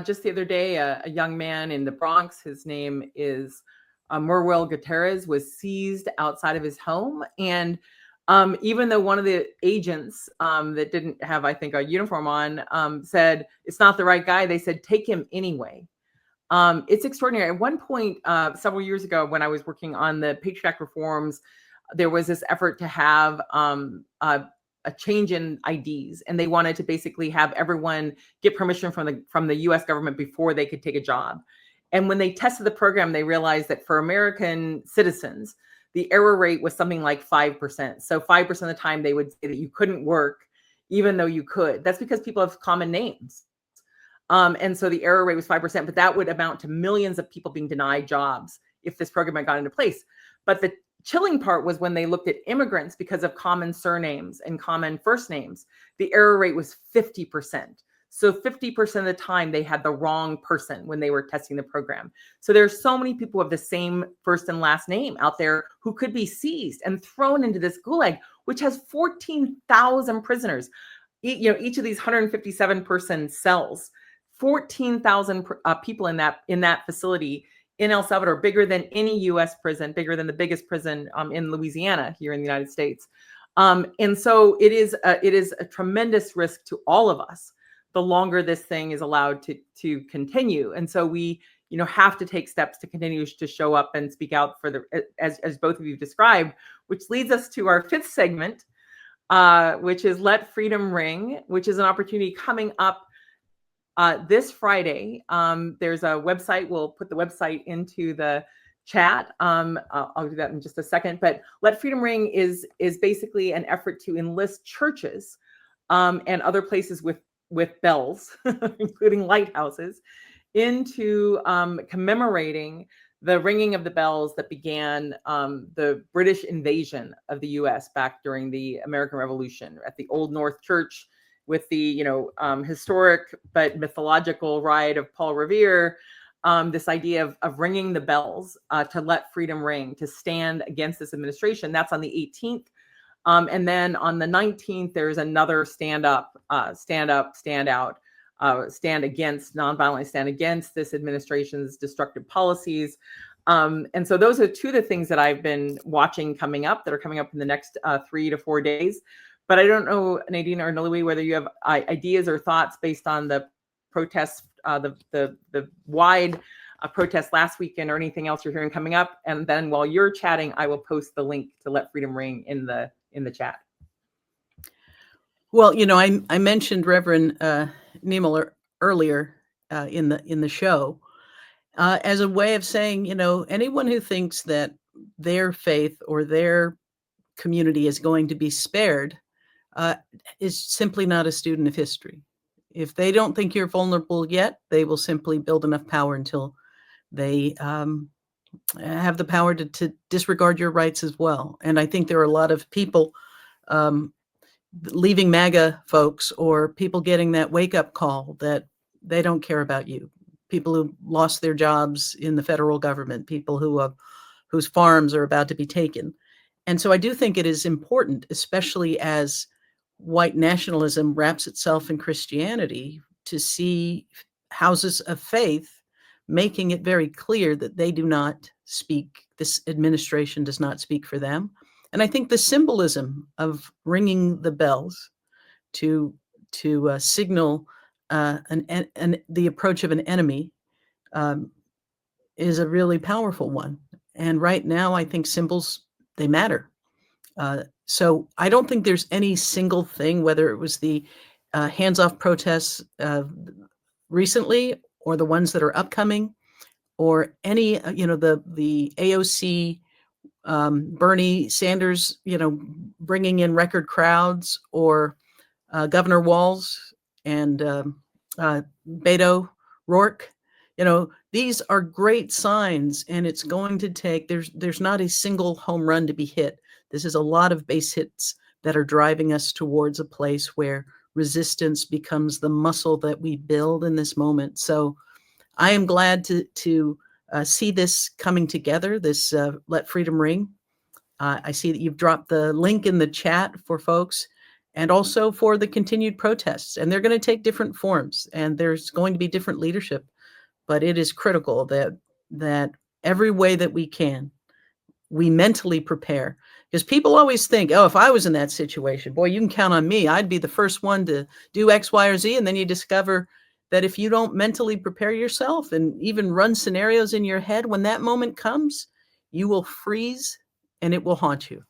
just the other day, a young man in the Bronx, his name is Murwell Gutierrez, was seized outside of his home. And even though one of the agents that didn't have, I think, a uniform on said, it's not the right guy, they said, take him anyway. It's extraordinary. At one point, several years ago, when I was working on the Patriot Act reforms, there was this effort to have a change in IDs, and they wanted to basically have everyone get permission from the U.S. government before they could take a job. And when they tested the program, they realized that for American citizens, the error rate was something like 5%. So 5% of the time they would say that you couldn't work, even though you could. That's because people have common names. And so the error rate was 5%, but that would amount to millions of people being denied jobs if this program had gone into place. But the chilling part was when they looked at immigrants because of common surnames and common first names, the error rate was 50%. So 50% of the time they had the wrong person when they were testing the program. So there's so many people with the same first and last name out there who could be seized and thrown into this gulag, which has 14,000 prisoners. Each of these 157 person cells, 14,000 people in that facility in El Salvador, bigger than any U.S. prison, bigger than the biggest prison in Louisiana here in the United States. And so it is a tremendous risk to all of us the longer this thing is allowed to continue. And so we have to take steps to continue to show up and speak out for as both of you described, which leads us to our fifth segment, which is Let Freedom Ring, which is an opportunity coming up this Friday. There's a website. We'll put the website into the chat. I'll do that in just a second. But Let Freedom Ring is basically an effort to enlist churches and other places with bells, including lighthouses, into commemorating the ringing of the bells that began the British invasion of the U.S. back during the American Revolution at the Old North Church, with the historic but mythological ride of Paul Revere, this idea of ringing the bells to let freedom ring, to stand against this administration. That's on the 18th. And then on the 19th, there's another stand against, nonviolently stand against this administration's destructive policies. And so those are two of the things that I've been watching coming up, that are coming up in the next 3 to 4 days. But I don't know, Nadine or Noliwe, whether you have ideas or thoughts based on the protests, the wide protest last weekend, or anything else you're hearing coming up. And then while you're chatting, I will post the link to Let Freedom Ring in the chat. Well, I mentioned Reverend Niemel earlier in the show as a way of saying, anyone who thinks that their faith or their community is going to be spared is simply not a student of history. If they don't think you're vulnerable yet, they will simply build enough power until they have the power to disregard your rights as well. And I think there are a lot of people leaving MAGA folks, or people getting that wake-up call that they don't care about you. People who lost their jobs in the federal government, people whose farms are about to be taken. And so I do think it is important, especially as white nationalism wraps itself in Christianity, to see houses of faith making it very clear that they do not speak, this administration does not speak for them. And I think the symbolism of ringing the bells to signal the approach of an enemy is a really powerful one. And right now, I think symbols, they matter. So I don't think there's any single thing, whether it was the hands-off protests recently, or the ones that are upcoming, or any, the AOC, Bernie Sanders, bringing in record crowds, or Governor Walz and Beto O'Rourke. These are great signs, and it's going to take, there's not a single home run to be hit. This is a lot of base hits that are driving us towards a place where resistance becomes the muscle that we build in this moment. So I am glad to see this coming together, this Let Freedom Ring. I see that you've dropped the link in the chat for folks. and also for the continued protests. And they're going to take different forms, and there's going to be different leadership. But it is critical that every way that we can, we mentally prepare. Because people always think, oh, if I was in that situation, boy, you can count on me. I'd be the first one to do X, Y, or Z. And then you discover that if you don't mentally prepare yourself and even run scenarios in your head, when that moment comes, you will freeze and it will haunt you.